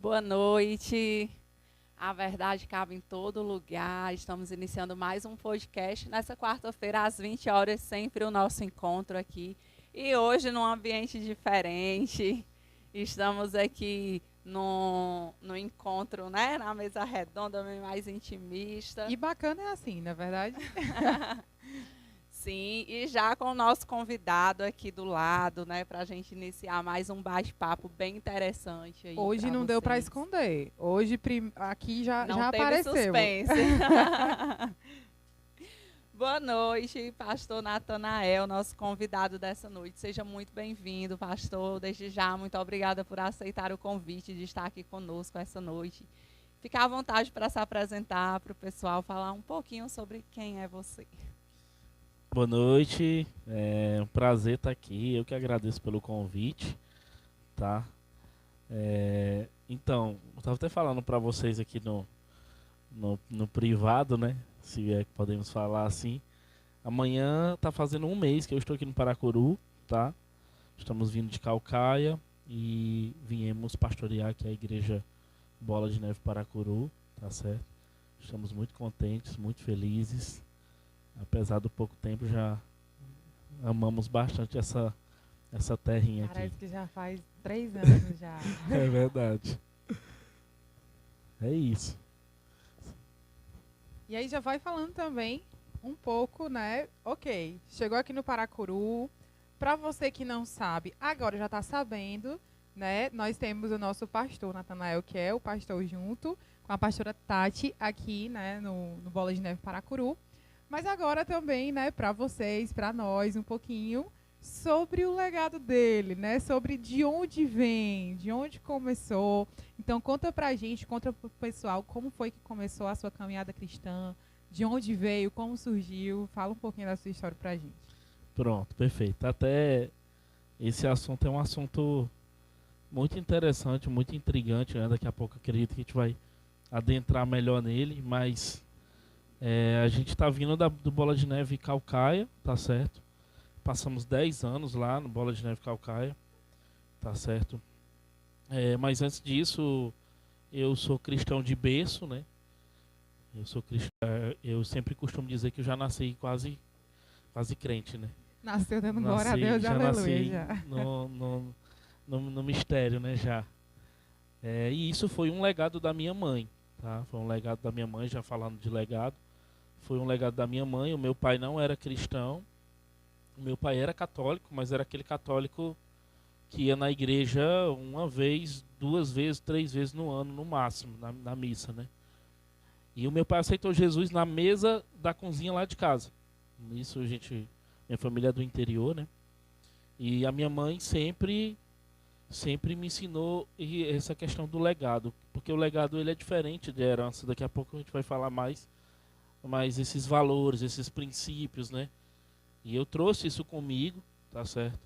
Boa noite. A verdade cabe em todo lugar. Estamos iniciando mais um podcast nessa quarta-feira, às 20 horas, sempre o nosso encontro aqui. E hoje, num ambiente diferente. Estamos aqui no encontro, né? Na mesa redonda, mais intimista. E bacana é assim, na verdade. Sim, e já com o nosso convidado aqui do lado, né, para a gente iniciar mais um bate-papo bem interessante aí. Hoje não deu para esconder. Hoje aqui já Não teve apareceu. Suspense. Boa noite, pastor Natanael, nosso convidado dessa noite. Seja muito bem-vindo, pastor. Desde já, muito obrigada por aceitar o convite de estar aqui conosco essa noite. Fique à vontade para se apresentar para o pessoal, falar um pouquinho sobre quem é você. Boa noite, é um prazer estar aqui, eu que agradeço pelo convite, tá? Então, eu estava até falando para vocês aqui no privado, né? Se é que podemos falar assim. Amanhã tá fazendo um mês que eu estou aqui no Paracuru, tá? Estamos vindo de Caucaia e viemos pastorear aqui a igreja Bola de Neve Paracuru, tá certo? Estamos muito contentes, muito felizes. Apesar do pouco tempo, já amamos bastante essa terrinha aqui. Parece que já faz 3 anos já. É verdade. É isso. E aí já vai falando também um pouco, né? Ok, chegou aqui no Paracuru. Para você que não sabe, agora já está sabendo, né? Nós temos o nosso pastor Natanael, que é o pastor junto com a pastora Tati aqui, né? No Bola de Neve Paracuru. Mas agora também, né, para vocês, para nós, um pouquinho sobre o legado dele, né? Sobre de onde vem, de onde começou. Então, conta pra gente, conta pro pessoal como foi que começou a sua caminhada cristã, de onde veio, como surgiu. Fala um pouquinho da sua história pra gente. Pronto, perfeito. Até esse assunto é um assunto muito interessante, muito intrigante, né? Daqui a pouco acredito que a gente vai adentrar melhor nele, mas... a gente tá vindo do Bola de Neve Caucaia, tá certo? Passamos 10 anos lá no Bola de Neve Caucaia, tá certo? Mas antes disso, eu sou cristão de berço, né? Eu sou cristão, eu sempre costumo dizer que eu já nasci quase crente, né? Nasceu dando glória a Deus, já aleluia. Nasci no mistério, né? Já. E isso foi um legado da minha mãe, tá? Foi um legado da minha mãe, já falando de legado. Foi um legado da minha mãe. O meu pai não era cristão. O meu pai era católico, mas era aquele católico que ia na igreja uma vez, 2 vezes, 3 vezes no ano, no máximo, na missa, né? E o meu pai aceitou Jesus na mesa da cozinha lá de casa. Isso, minha família é do interior, né? E a minha mãe sempre me ensinou essa questão do legado, porque o legado ele é diferente da herança. Daqui a pouco a gente vai falar mais. Mas esses valores, esses princípios, né? E eu trouxe isso comigo, tá certo?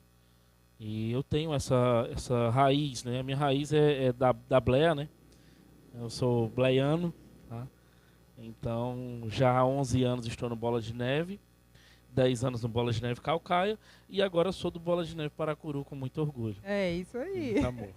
E eu tenho essa raiz, né? A minha raiz é da bleia, né? Eu sou bleiano, tá? Então, já há 11 anos estou no Bola de Neve, 10 anos no Bola de Neve Caucaia, e agora sou do Bola de Neve Paracuru com muito orgulho. É isso aí. Muito amor.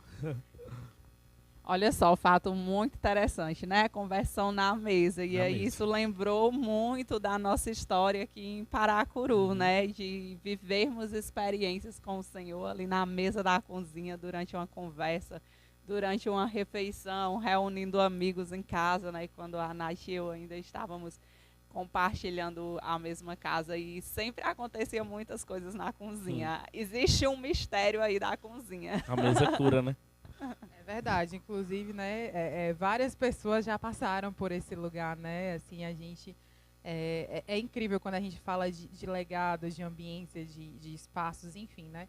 Olha só, o fato muito interessante, né? Conversão na mesa. E aí isso lembrou muito da nossa história aqui em Paracuru, né? De vivermos experiências com o Senhor ali na mesa da cozinha durante uma conversa, durante uma refeição, reunindo amigos em casa, né? Quando a Nath e eu ainda estávamos compartilhando a mesma casa e sempre acontecia muitas coisas na cozinha. Existe um mistério aí da cozinha. A mesa cura, né? É verdade, inclusive, né, várias pessoas já passaram por esse lugar, né, assim, a gente, é incrível quando a gente fala de legados, de ambiências, de espaços, enfim, né,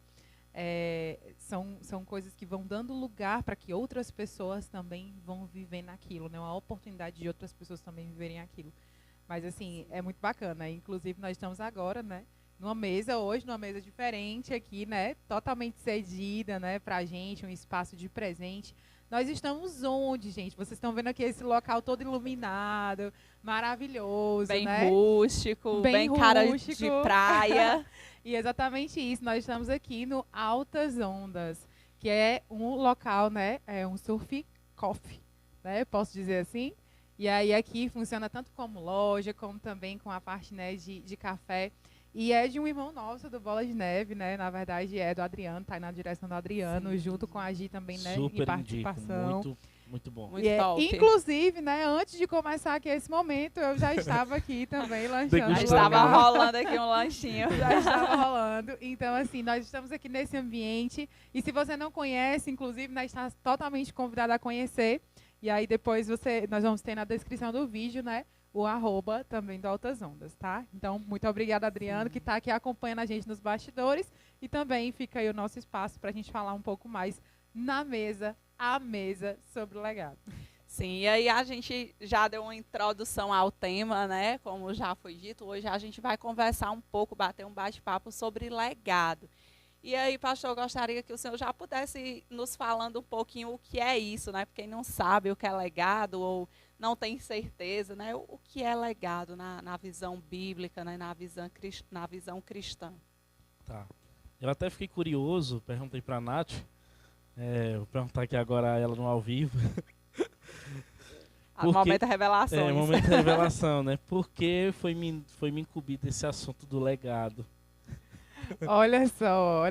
são coisas que vão dando lugar para que outras pessoas também vão viver naquilo, né, uma oportunidade de outras pessoas também viverem aquilo, mas, assim, é muito bacana, inclusive nós estamos agora, né, numa mesa diferente aqui, né? Totalmente cedida, né? Pra gente, um espaço de presente. Nós estamos onde, gente? Vocês estão vendo aqui esse local todo iluminado, maravilhoso, bem né? Rústico, bem cara de praia. E exatamente isso. Nós estamos aqui no Altas Ondas, que é um local, né? É um surf coffee, né? Posso dizer assim. E aí aqui funciona tanto como loja, como também com a parte, né, de café. E é de um irmão nosso do Bola de Neve, né? Na verdade é do Adriano, tá aí na direção do Adriano, junto com a Gi também, né? Super em participação. Indico, muito bom. Muito top. Inclusive, né, antes de começar aqui esse momento, eu já estava aqui também lanchando. Já estava rolando aqui um lanchinho. Já estava rolando. Então, assim, nós estamos aqui nesse ambiente. E se você não conhece, inclusive, nós está totalmente convidado a conhecer. E aí depois nós vamos ter na descrição do vídeo, né? O @ também do Altas Ondas, tá? Então, muito obrigada, Adriano, que está aqui acompanhando a gente nos bastidores. E também fica aí o nosso espaço para a gente falar um pouco mais à mesa sobre o legado. Sim, e aí a gente já deu uma introdução ao tema, né? Como já foi dito, hoje a gente vai conversar um pouco, bater um bate-papo sobre legado. E aí, pastor, eu gostaria que o senhor já pudesse nos falando um pouquinho o que é isso, né? Porque quem não sabe o que é legado ou não tem certeza, né? O que é legado na visão bíblica, né? na visão cristã. Tá. Eu até fiquei curioso, perguntei para a Nath, vou perguntar aqui agora a ela no ao vivo. Momento da revelação. Momento da revelação, né? Porque foi me incumbido esse assunto do legado. Olha só.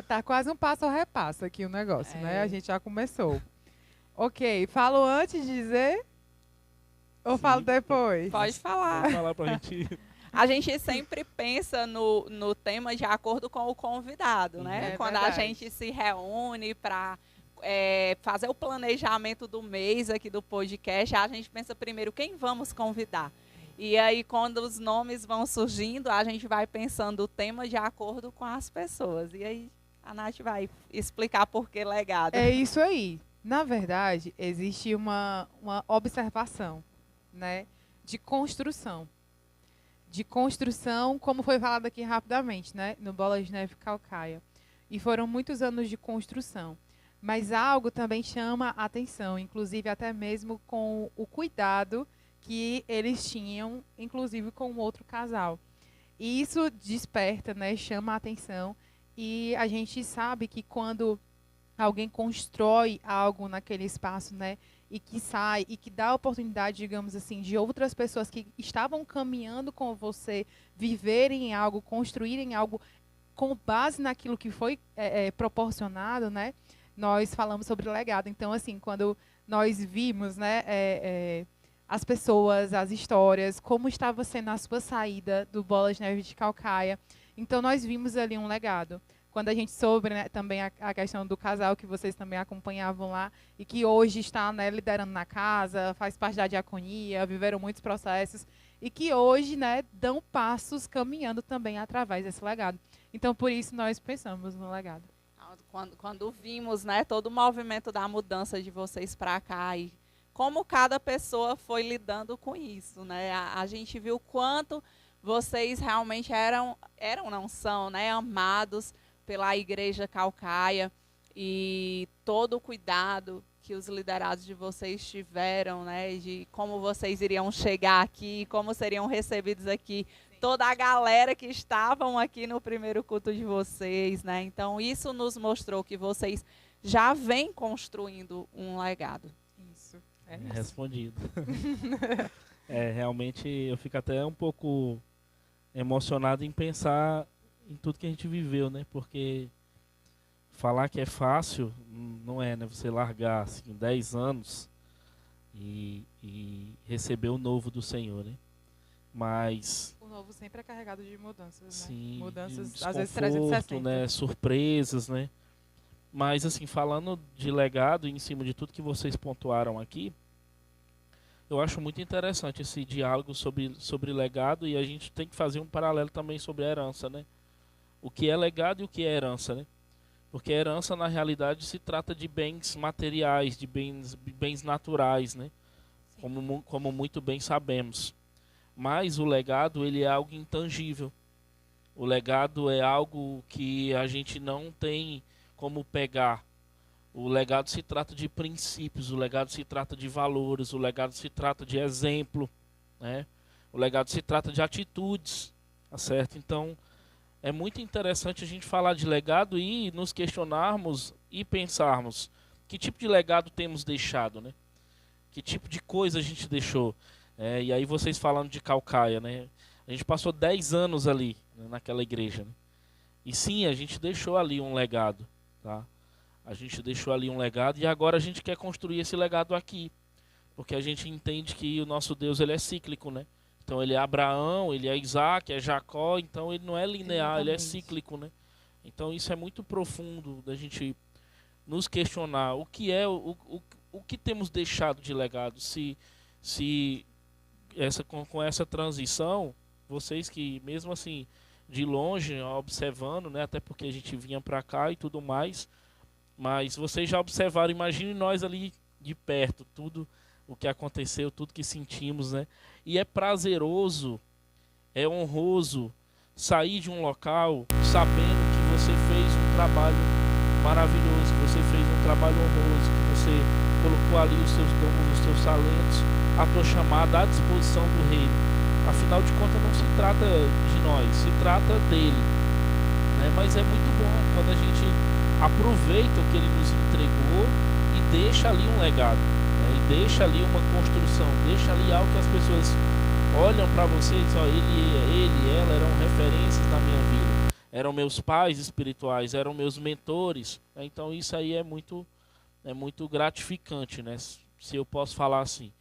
Tá quase um passo ao repasso aqui o negócio, né? A gente já começou. Ok, falo antes de dizer? Ou falo depois? Pode falar. Pode falar pra gente. A gente sempre pensa no tema de acordo com o convidado, né? Quando verdade. a gente se reúne para fazer o planejamento do mês aqui do podcast, a gente pensa primeiro quem vamos convidar. E aí, quando os nomes vão surgindo, a gente vai pensando o tema de acordo com as pessoas. E aí, a Nath vai explicar por que legado. É isso aí. Na verdade, existe uma observação, né, de construção. De construção, como foi falado aqui rapidamente, né, no Bola de Neve Calcaia. E foram muitos anos de construção. Mas algo também chama a atenção, inclusive até mesmo com o cuidado que eles tinham, inclusive com outro casal. E isso desperta, né, chama a atenção. E a gente sabe que quando alguém constrói algo naquele espaço, né, e que sai e que dá a oportunidade, digamos assim, de outras pessoas que estavam caminhando com você viverem algo, construírem algo com base naquilo que foi proporcionado, né? Nós falamos sobre legado. Então, assim, quando nós vimos, né, as pessoas, as histórias, como estava sendo a sua saída do Bola de Neve de Calcaia, então nós vimos ali um legado. Quando a gente soube, né, também a questão do casal que vocês também acompanhavam lá e que hoje está, né, liderando na casa, faz parte da diaconia, viveram muitos processos e que hoje, né, dão passos caminhando também através desse legado. Então, por isso nós pensamos no legado. Quando vimos, né, todo o movimento da mudança de vocês para cá e como cada pessoa foi lidando com isso, né? A gente viu quanto vocês realmente não são, né, amados pela Igreja Calcaia e todo o cuidado que os liderados de vocês tiveram, né, de como vocês iriam chegar aqui, como seriam recebidos aqui, toda a galera que estavam aqui no primeiro culto de vocês, né? Então isso nos mostrou que vocês já vêm construindo um legado. Isso. Respondido. Realmente eu fico até um pouco emocionado em pensar em tudo que a gente viveu, né? Porque falar que é fácil não é, né? Você largar assim, 10 anos e receber o novo do Senhor, né? Mas o novo sempre é carregado de mudanças, sim, né? Mudanças, de às vezes 360, né? Surpresas, né? Mas assim, falando de legado, em cima de tudo que vocês pontuaram aqui, eu acho muito interessante esse diálogo sobre legado, e a gente tem que fazer um paralelo também sobre a herança, né? O que é legado e o que é herança, né? Porque a herança, na realidade, se trata de bens materiais, de bens naturais, né? Como muito bem sabemos. Mas o legado, ele é algo intangível. O legado é algo que a gente não tem como pegar. O legado se trata de princípios, o legado se trata de valores, o legado se trata de exemplo, né? O legado se trata de atitudes, tá certo? Então, é muito interessante a gente falar de legado e nos questionarmos e pensarmos que tipo de legado temos deixado, né? Que tipo de coisa a gente deixou. E aí vocês falando de Caucaia, né? A gente passou 10 anos ali, né, naquela igreja, né? E sim, a gente deixou ali um legado, tá? A gente deixou ali um legado e agora a gente quer construir esse legado aqui. Porque a gente entende que o nosso Deus, ele é cíclico, né? Então ele é Abraão, ele é Isaac, é Jacó, então ele não é linear, ele é cíclico, né? Então isso é muito profundo da gente nos questionar o que é o que temos deixado de legado. Se com essa transição, vocês que mesmo assim de longe observando, né, até porque a gente vinha para cá e tudo mais, mas vocês já observaram, imagine nós ali de perto, tudo o que aconteceu, tudo que sentimos, né? E é prazeroso, é honroso sair de um local sabendo que você fez um trabalho maravilhoso, que você fez um trabalho honroso, que você colocou ali os seus dons, os seus talentos, a tua chamada à disposição do reino. Afinal de contas, não se trata de nós, se trata dele, né? Mas é muito bom quando a gente aproveita o que ele nos entregou e deixa ali um legado, né? E deixa ali uma construção, deixa ali algo que as pessoas olham para você e dizem, ó, ela eram referências na minha vida, eram meus pais espirituais, eram meus mentores, né? Então isso aí é muito gratificante, né? Se eu posso falar assim.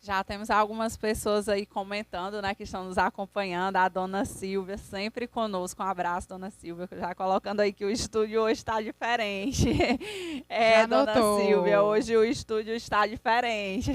Já temos algumas pessoas aí comentando, né, que estão nos acompanhando. A dona Silvia, sempre conosco. Um abraço, dona Silvia. Já colocando aí que o estúdio hoje está diferente. Dona Silvia, hoje o estúdio está diferente.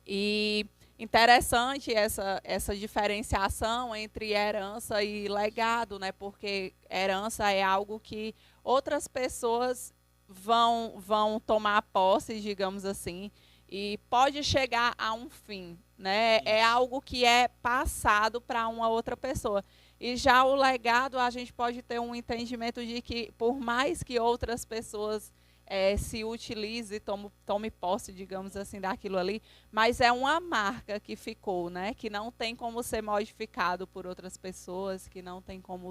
E interessante essa diferenciação entre herança e legado, né? Porque herança é algo que outras pessoas vão tomar posse, digamos assim, e pode chegar a um fim, né? Isso. É algo que é passado para uma outra pessoa. E já o legado, a gente pode ter um entendimento de que, por mais que outras pessoas se utilize, tome posse, digamos assim, daquilo ali, mas é uma marca que ficou, né? Que não tem como ser modificado por outras pessoas, que não tem como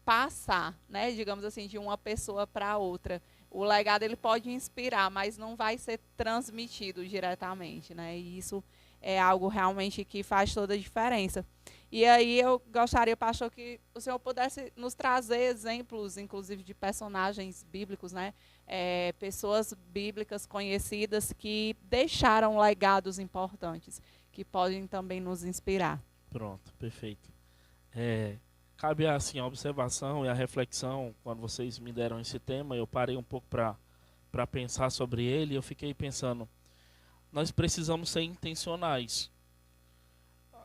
passar, né, digamos assim, de uma pessoa para outra. O legado ele pode inspirar, mas não vai ser transmitido diretamente, né? E isso é algo realmente que faz toda a diferença. E aí eu gostaria, pastor, que o senhor pudesse nos trazer exemplos, inclusive de personagens bíblicos, né? Pessoas bíblicas conhecidas que deixaram legados importantes, que podem também nos inspirar. Pronto, perfeito. Cabe assim a observação e a reflexão. Quando vocês me deram esse tema, eu parei um pouco para pensar sobre ele. Eu fiquei pensando, nós precisamos ser intencionais.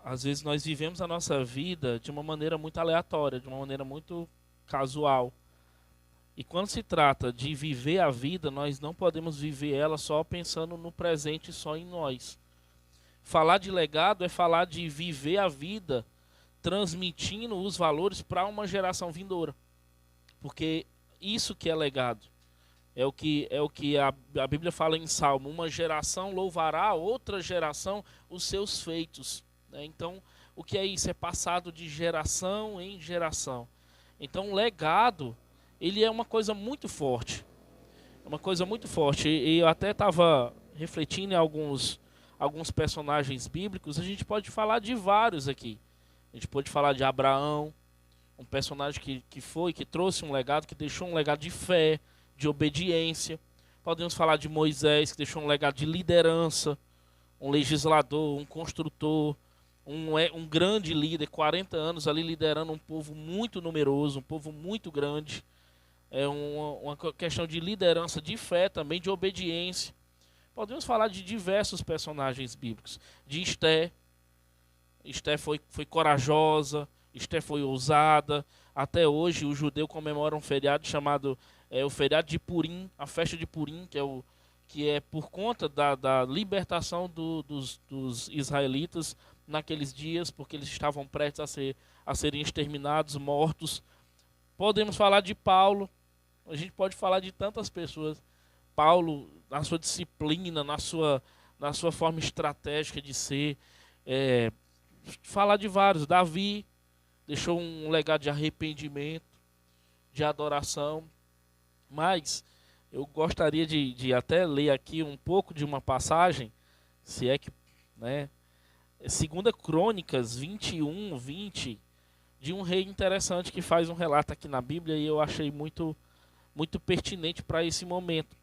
Às vezes nós vivemos a nossa vida de uma maneira muito aleatória, de uma maneira muito casual. E quando se trata de viver a vida, nós não podemos viver ela só pensando no presente, só em nós. Falar de legado é falar de viver a vida transmitindo os valores para uma geração vindoura. Porque isso que é legado. É o que a Bíblia fala em Salmo. Uma geração louvará a outra geração os seus feitos. Então, o que é isso? É passado de geração em geração. Então, o legado, ele é uma coisa muito forte. É uma coisa muito forte. E eu até estava refletindo em alguns personagens bíblicos. A gente pode falar de vários aqui. A gente pode falar de Abraão, um personagem que trouxe um legado, que deixou um legado de fé, de obediência. Podemos falar de Moisés, que deixou um legado de liderança, um legislador, um construtor, um grande líder, 40 anos ali liderando um povo muito numeroso, um povo muito grande. É uma questão de liderança, de fé também, de obediência. Podemos falar de diversos personagens bíblicos. De Esté. Esté foi corajosa, Esté foi ousada. Até hoje o judeu comemora um feriado chamado o feriado de Purim, a festa de Purim, que é por conta da libertação dos israelitas naqueles dias, porque eles estavam prestes a serem exterminados, mortos. Podemos falar de Paulo, a gente pode falar de tantas pessoas. Paulo, na sua disciplina, na sua forma estratégica de ser, falar de vários. Davi deixou um legado de arrependimento, de adoração. Mas eu gostaria de até ler aqui um pouco de uma passagem, se é que, né, 2 Crônicas 21, 20, de um rei interessante que faz um relato aqui na Bíblia, e eu achei muito, muito pertinente para esse momento.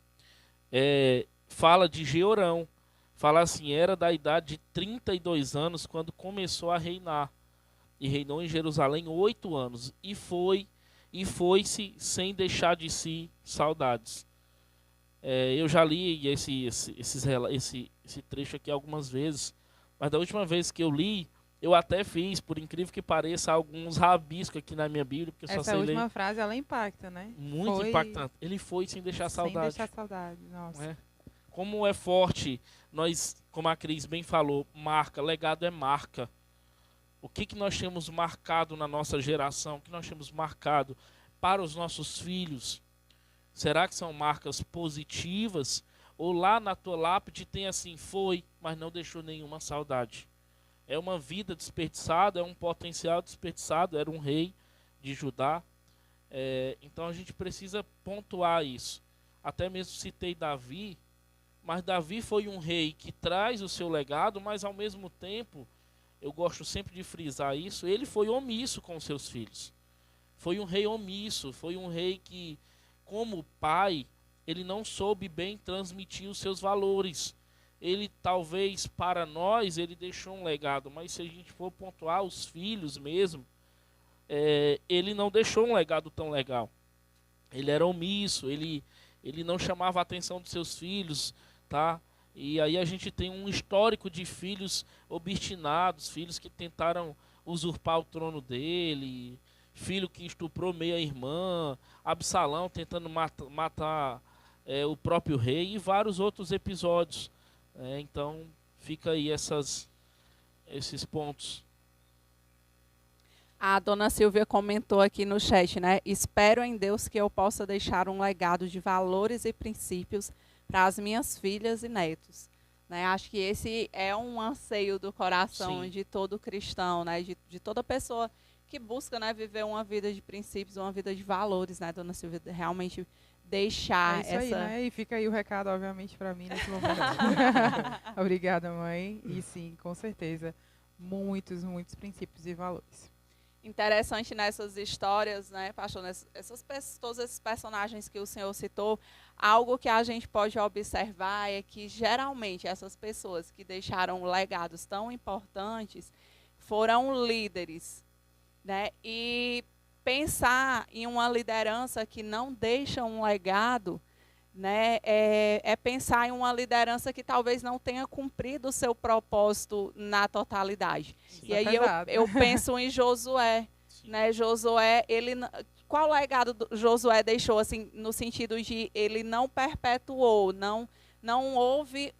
Fala de Jeorão, fala assim: era da idade de 32 anos quando começou a reinar, e reinou em Jerusalém 8 anos, e foi-se sem deixar de si saudades. Eu já li esse trecho aqui algumas vezes, mas da última vez que eu li, eu até fiz, por incrível que pareça, alguns rabiscos aqui na minha Bíblia, porque eu só sei ler. Essa última frase, ela impacta, né? Muito impactante. Ele foi sem deixar saudade. Sem deixar saudade, nossa. Como é forte, nós, como a Cris bem falou, marca, legado é marca. O que nós temos marcado na nossa geração, o que nós temos marcado para os nossos filhos? Será que são marcas positivas? Ou lá na tua lápide tem assim: foi, mas não deixou nenhuma saudade? É uma vida desperdiçada, é um potencial desperdiçado, era um rei de Judá. Então a gente precisa pontuar isso. Até mesmo citei Davi, mas Davi foi um rei que traz o seu legado, mas ao mesmo tempo, eu gosto sempre de frisar isso, ele foi omisso com seus filhos. Foi um rei omisso, foi um rei que, como pai, ele não soube bem transmitir os seus valores. Ele, talvez, para nós, ele deixou um legado, mas se a gente for pontuar os filhos mesmo, ele não deixou um legado tão legal. Ele era omisso, ele não chamava a atenção dos seus filhos, tá? E aí a gente tem um histórico de filhos obstinados, filhos que tentaram usurpar o trono dele, filho que estuprou meia irmã, Absalão tentando matar o próprio rei, e vários outros episódios. Então fica aí esses pontos. A dona Silvia comentou aqui no chat, né? Espero em Deus que eu possa deixar um legado de valores e princípios para as minhas filhas e netos. Né? Acho que esse é um anseio do coração Sim. de todo cristão, né? De toda pessoa que busca, né, viver uma vida de princípios, uma vida de valores, né, dona Silvia? Realmente deixar isso aí, né? E fica aí o recado, obviamente, para mim nesse momento. Obrigada, mãe. E sim, com certeza, muitos, muitos princípios e valores. Interessante nessas histórias, né, pastor, todos esses personagens que o senhor citou, algo que a gente pode observar é que, geralmente, essas pessoas que deixaram legados tão importantes foram líderes, né? E pensar em uma liderança que não deixa um legado, né, é pensar em uma liderança que talvez não tenha cumprido o seu propósito na totalidade. Sim. E aí eu penso em Josué, né? Josué, qual legado Josué deixou, assim, no sentido de ele não perpetuou, não houve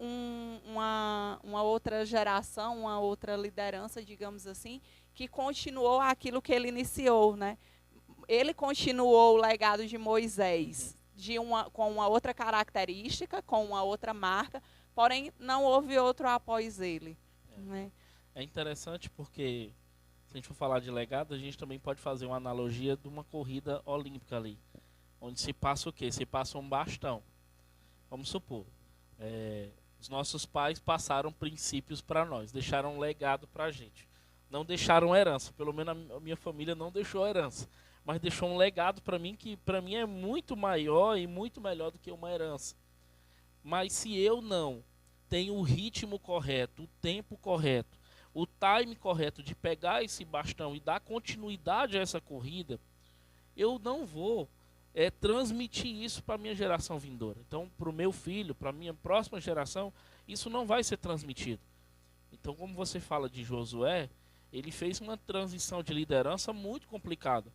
uma outra geração, uma outra liderança, digamos assim, que continuou aquilo que ele iniciou, né? Ele continuou o legado de Moisés, com uma outra característica, com uma outra marca, porém não houve outro após ele. Né? É interessante porque, se a gente for falar de legado, a gente também pode fazer uma analogia de uma corrida olímpica ali, onde se passa o quê? Se passa um bastão. Vamos supor, os nossos pais passaram princípios para nós, deixaram um legado para a gente. Não deixaram herança, pelo menos a minha família não deixou herança, mas deixou um legado para mim que para mim é muito maior e muito melhor do que uma herança. Mas se eu não tenho o ritmo correto, o tempo correto, o time correto de pegar esse bastão e dar continuidade a essa corrida, eu não vou transmitir isso para a minha geração vindoura. Então, para o meu filho, para a minha próxima geração, isso não vai ser transmitido. Então, como você fala de Josué, ele fez uma transição de liderança muito complicada.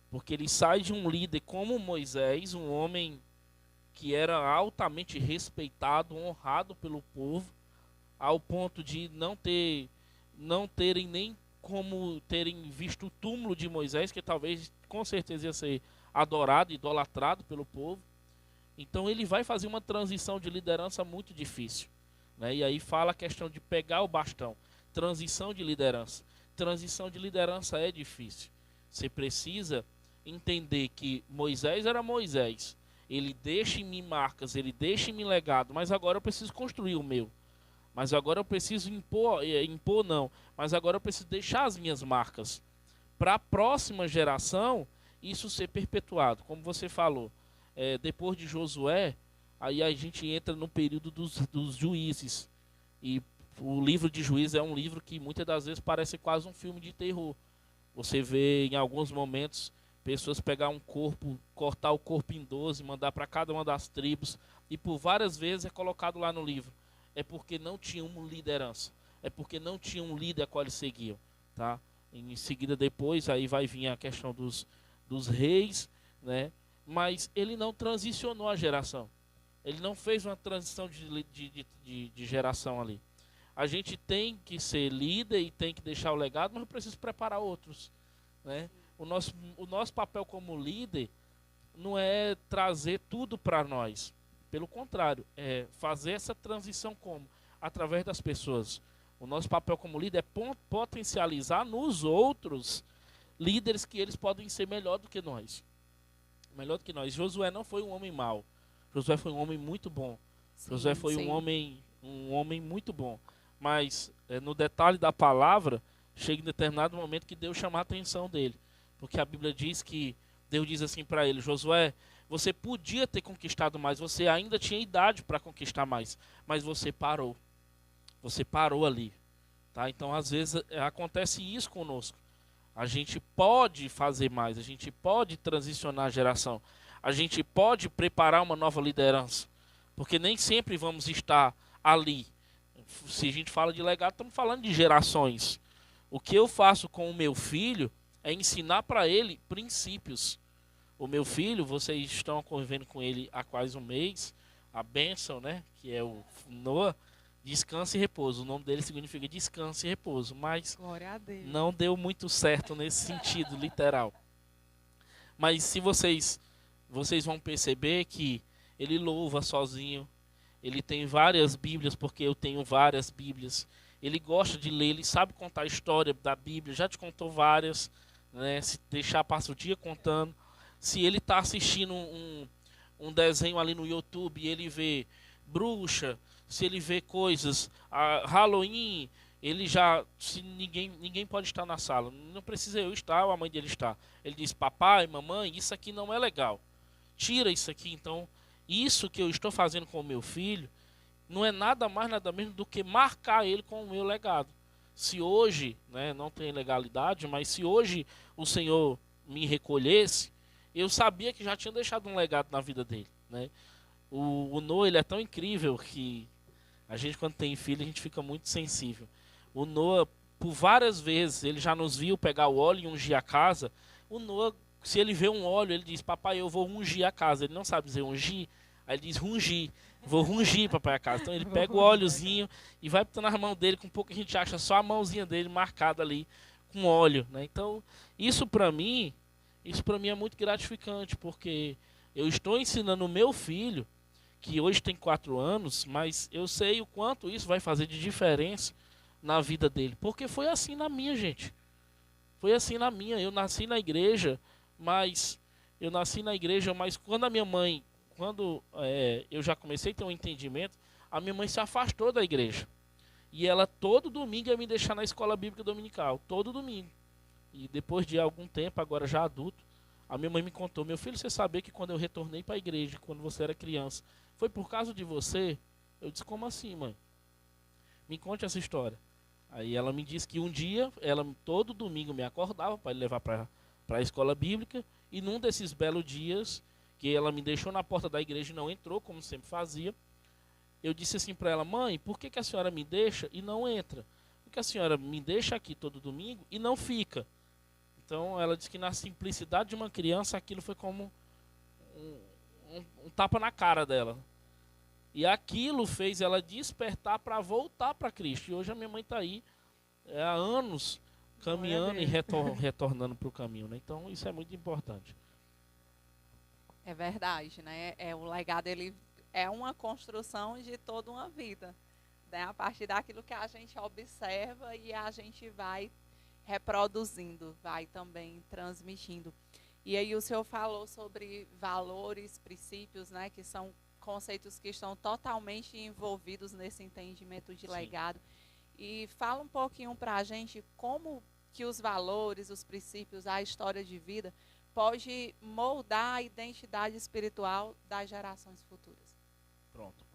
Porque ele sai de um líder como Moisés, um homem que era altamente respeitado, honrado pelo povo, ao ponto de não terem nem como terem visto o túmulo de Moisés, que talvez, com certeza, ia ser adorado, idolatrado pelo povo. Então ele vai fazer uma transição de liderança muito difícil. Né? E aí fala a questão de pegar o bastão. Transição de liderança. Transição de liderança é difícil. Você precisa entender que Moisés era Moisés. Ele deixa em mim marcas, ele deixa em mim legado, mas agora eu preciso construir o meu. Mas agora eu preciso impor não, mas agora eu preciso deixar as minhas marcas. Para a próxima geração, isso ser perpetuado. Como você falou, depois de Josué, aí a gente entra no período dos juízes. E o livro de Juízes é um livro que muitas das vezes parece quase um filme de terror. Você vê em alguns momentos pessoas pegar um corpo, cortar o corpo em 12, mandar para cada uma das tribos, e por várias vezes é colocado lá no livro. É porque não tinha uma liderança, é porque não tinha um líder a qual eles seguiam, tá? Em seguida depois aí vai vir a questão dos reis, né? Mas ele não transicionou a geração, ele não fez uma transição de geração ali. A gente tem que ser líder e tem que deixar o legado, mas eu preciso preparar outros, né? O nosso papel como líder não é trazer tudo para nós. Pelo contrário, é fazer essa transição como? Através das pessoas. O nosso papel como líder é potencializar nos outros líderes que eles podem ser melhor do que nós. Melhor do que nós. Josué não foi um homem mau. Josué foi um homem muito bom. Sim, Josué foi um homem muito bom. Mas no detalhe da palavra, chega em determinado momento que Deus chama a atenção dele. Porque a Bíblia diz que Deus diz assim para ele: Josué, você podia ter conquistado mais, você ainda tinha idade para conquistar mais, mas você parou. Você parou ali. Tá? Então, às vezes, acontece isso conosco. A gente pode fazer mais, a gente pode transicionar a geração, a gente pode preparar uma nova liderança, porque nem sempre vamos estar ali. Se a gente fala de legado, estamos falando de gerações. O que eu faço com o meu filho é ensinar para ele princípios. O meu filho, vocês estão convivendo com ele há quase um mês, a Benção, né, que é o Noah, descanso e repouso. O nome dele significa descanso e repouso, mas não deu muito certo nesse sentido literal. Mas se vocês vão perceber que ele louva sozinho, ele tem várias Bíblias, porque eu tenho várias Bíblias. Ele gosta de ler, ele sabe contar a história da Bíblia, já te contou várias, né? Se deixar, passa o dia contando. Se ele está assistindo um desenho ali no YouTube e ele vê bruxa, se ele vê coisas, Halloween, ele já, se ninguém pode estar na sala, não precisa eu estar ou a mãe dele estar. Ele diz: papai, mamãe, isso aqui não é legal, tira isso aqui. Então, isso que eu estou fazendo com o meu filho não é nada mais, nada menos do que marcar ele com o meu legado. Se hoje, né, não tem legalidade, mas se hoje o Senhor me recolhesse, eu sabia que já tinha deixado um legado na vida dele, né? O Noah, ele é tão incrível que a gente, quando tem filho, a gente fica muito sensível. O Noah, por várias vezes, ele já nos viu pegar o óleo e ungir a casa. O Noah, se ele vê um óleo, ele diz: papai, eu vou ungir a casa. Ele não sabe dizer ungir, aí ele diz rungir. Vou rungir, papai, a casa. Então ele pega o óleozinho e vai botando na mão dele. Com um pouco a gente acha só a mãozinha dele marcada ali com óleo, né? Então, isso para mim é muito gratificante, porque eu estou ensinando o meu filho, que hoje tem 4 anos, mas eu sei o quanto isso vai fazer de diferença na vida dele. Porque foi assim na minha, gente. Foi assim na minha. Eu nasci na igreja, mas quando a minha mãe, eu já comecei a ter um entendimento, a minha mãe se afastou da igreja. E ela todo domingo ia me deixar na escola bíblica dominical, todo domingo. E depois de algum tempo, agora já adulto, a minha mãe me contou: meu filho, você sabia que quando eu retornei para a igreja, quando você era criança, foi por causa de você? Eu disse: como assim, mãe? Me conte essa história. Aí ela me disse que um dia, ela todo domingo me acordava para levar para a escola bíblica, e num desses belos dias, que ela me deixou na porta da igreja e não entrou, como sempre fazia, eu disse assim para ela: mãe, por que a senhora me deixa e não entra? Porque a senhora me deixa aqui todo domingo e não fica. Então ela disse que na simplicidade de uma criança aquilo foi como um tapa na cara dela. E aquilo fez ela despertar para voltar para Cristo. E hoje a minha mãe está aí há anos caminhando e retornando para o caminho, né? Então isso é muito importante. É verdade, né? O legado, ele é uma construção de toda uma vida, né? A partir daquilo que a gente observa e a gente vai reproduzindo, vai também transmitindo. E aí o senhor falou sobre valores, princípios, né, que são conceitos que estão totalmente envolvidos nesse entendimento de legado. E fala um pouquinho para a gente como que os valores, os princípios, a história de vida pode moldar a identidade espiritual das gerações futuras. Pronto.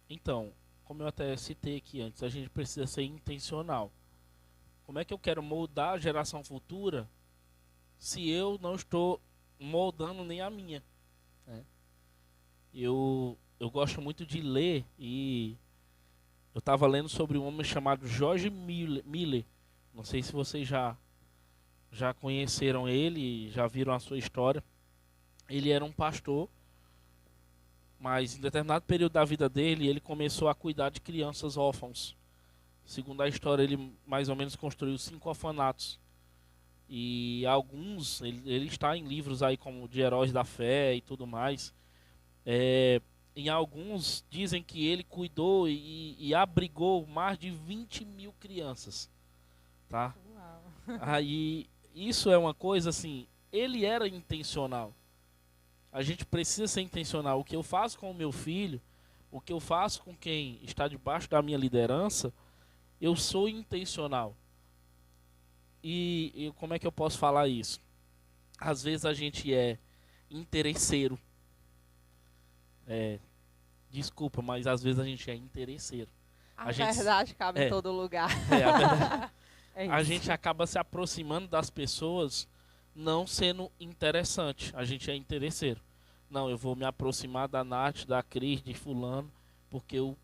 Então, como eu até citei aqui antes, a gente precisa ser intencional. Como é que eu quero moldar a geração futura se eu não estou moldando nem a minha? Né? Eu gosto muito de ler e eu estava lendo sobre um homem chamado George Miller. Não sei se vocês já conheceram ele, já viram a sua história. Ele era um pastor, mas em determinado período da vida dele, ele começou a cuidar de crianças órfãos. Segundo a história, ele mais ou menos construiu 5 orfanatos. E alguns, ele está em livros aí como de Heróis da Fé e tudo mais. Em alguns dizem que ele cuidou e abrigou mais de 20 mil crianças. Tá? Uau. Aí, isso é uma coisa assim, ele era intencional. A gente precisa ser intencional. O que eu faço com o meu filho, o que eu faço com quem está debaixo da minha liderança, eu sou intencional. E como é que eu posso falar isso? Às vezes a gente é interesseiro. Desculpa, mas às vezes a gente é interesseiro. A verdade cabe em todo lugar. A verdade. A gente acaba se aproximando das pessoas não sendo interessante. A gente é interesseiro. Não, eu vou me aproximar da Nath, da Cris, de fulano, porque eu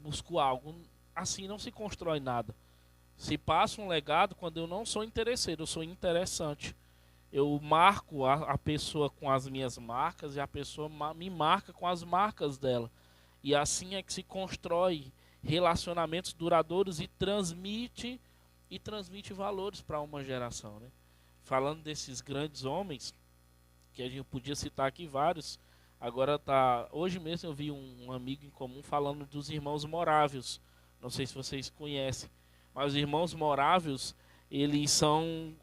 busco algo. Assim não se constrói nada. Se passa um legado quando eu não sou interesseiro, eu sou interessante. Eu marco a pessoa com as minhas marcas e a pessoa me marca com as marcas dela. E assim é que se constrói relacionamentos duradouros e transmite valores para uma geração, né? Falando desses grandes homens, que a gente podia citar aqui vários, hoje mesmo eu vi um amigo em comum falando dos irmãos Morávios. Não sei se vocês conhecem, mas os irmãos Morávios, eles são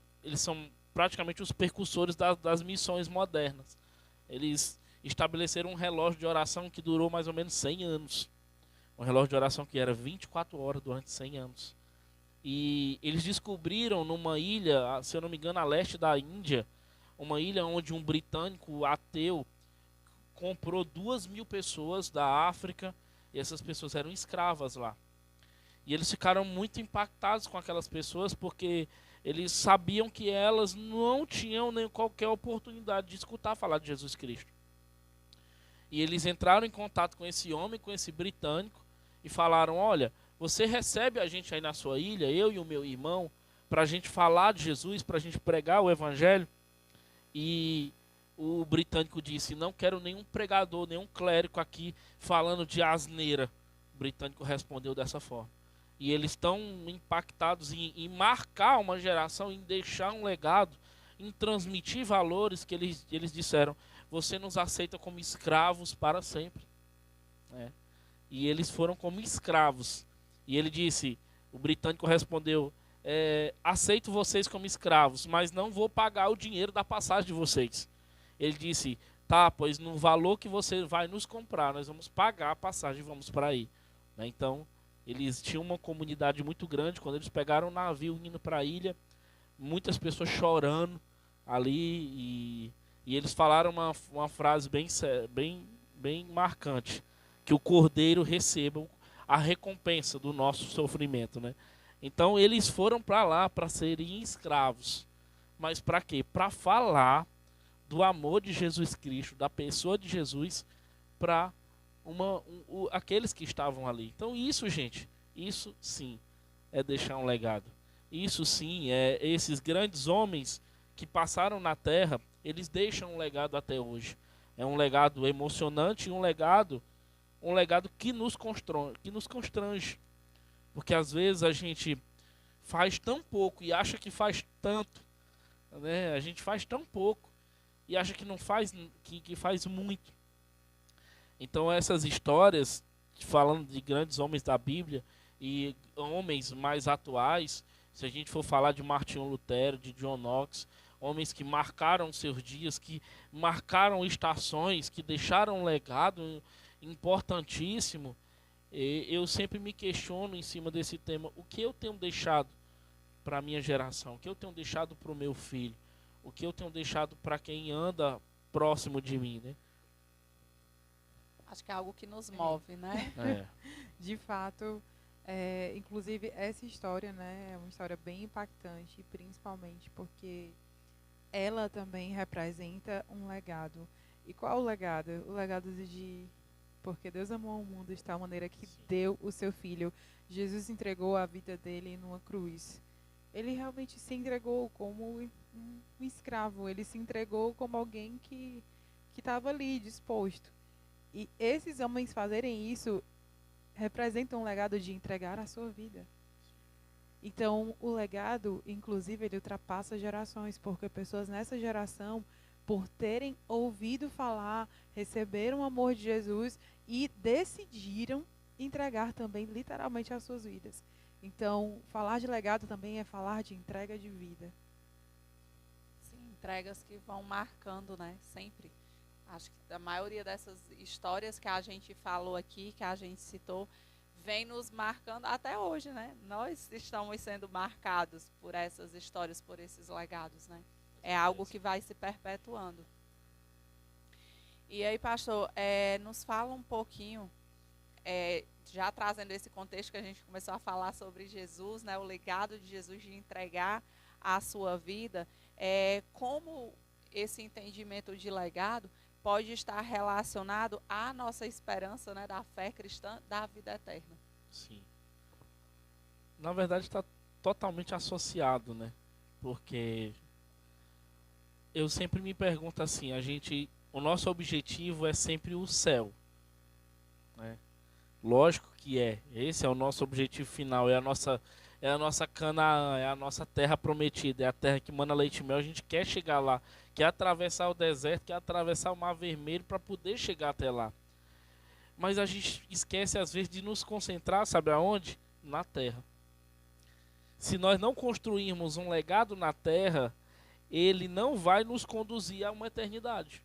praticamente os precursores das missões modernas. Eles estabeleceram um relógio de oração que durou mais ou menos 100 anos. Um relógio de oração que era 24 horas durante 100 anos. E eles descobriram numa ilha, se eu não me engano, a leste da Índia, uma ilha onde um britânico ateu comprou 2.000 pessoas da África, e essas pessoas eram escravas lá. E eles ficaram muito impactados com aquelas pessoas, porque eles sabiam que elas não tinham nem qualquer oportunidade de escutar falar de Jesus Cristo. E eles entraram em contato com esse homem, com esse britânico, e falaram: olha, você recebe a gente aí na sua ilha, eu e o meu irmão, para a gente falar de Jesus, para a gente pregar o evangelho? E o britânico disse: não quero nenhum pregador, nenhum clérigo aqui falando de asneira. O britânico respondeu dessa forma. E eles estão impactados em marcar uma geração, em deixar um legado, em transmitir valores que eles disseram: você nos aceita como escravos para sempre. E eles foram como escravos. E ele disse, o britânico respondeu: aceito vocês como escravos, mas não vou pagar o dinheiro da passagem de vocês. Ele disse: tá, pois no valor que você vai nos comprar, nós vamos pagar a passagem e vamos para aí. Então, eles tinham uma comunidade muito grande. Quando eles pegaram o navio indo para a ilha, muitas pessoas chorando ali, e eles falaram uma frase bem marcante: que o cordeiro receba a recompensa do nosso sofrimento, né? Então eles foram para lá para serem escravos, mas para quê? Para falar do amor de Jesus Cristo, da pessoa de Jesus, para aqueles que estavam ali. Então isso, gente, isso sim é deixar um legado. Isso sim é esses grandes homens que passaram na terra, eles deixam um legado até hoje. É um legado emocionante e um legado que nos constrange. Porque às vezes a gente faz tão pouco e acha que faz tanto, né? A gente faz tão pouco e acha que não faz, que faz muito. Então essas histórias, falando de grandes homens da Bíblia e homens mais atuais, se a gente for falar de Martinho Lutero, de John Knox, homens que marcaram seus dias, que marcaram estações, que deixaram um legado importantíssimo. Eu sempre me questiono em cima desse tema, o que eu tenho deixado para a minha geração, o que eu tenho deixado para o meu filho, o que eu tenho deixado para quem anda próximo de mim, né? Acho que é algo que nos move, né? De fato, inclusive essa história, né, é uma história bem impactante, principalmente porque ela também representa um legado. E qual o legado? O legado de porque Deus amou o mundo de tal maneira que deu o seu filho. Jesus entregou a vida dele numa cruz. Ele realmente se entregou como um escravo. Ele se entregou como alguém que estava ali, disposto. E esses homens fazerem isso representam um legado de entregar a sua vida. Então, o legado, inclusive, ele ultrapassa gerações, porque pessoas nessa geração, por terem ouvido falar, receberam o amor de Jesus e decidiram entregar também, literalmente, as suas vidas. Então, falar de legado também é falar de entrega de vida. Sim, entregas que vão marcando, né? Sempre. Acho que a maioria dessas histórias que a gente falou aqui, que a gente citou, vem nos marcando até hoje, né? Nós estamos sendo marcados por essas histórias, por esses legados, né? É algo que vai se perpetuando. E aí, pastor, nos fala um pouquinho, já trazendo esse contexto que a gente começou a falar sobre Jesus, né? O legado de Jesus de entregar a sua vida, como esse entendimento de legado pode estar relacionado à nossa esperança, né, da fé cristã, da vida eterna. Sim. Na verdade está totalmente associado, né? Porque eu sempre me pergunto assim, o nosso objetivo é sempre o céu, né? Lógico que esse é o nosso objetivo final, é a nossa Canaã, é a nossa terra prometida, é a terra que mana leite e mel. A gente quer chegar lá, quer atravessar o deserto, quer atravessar o Mar Vermelho para poder chegar até lá. Mas a gente esquece às vezes de nos concentrar, sabe aonde? Na terra. Se nós não construirmos um legado na terra, ele não vai nos conduzir a uma eternidade.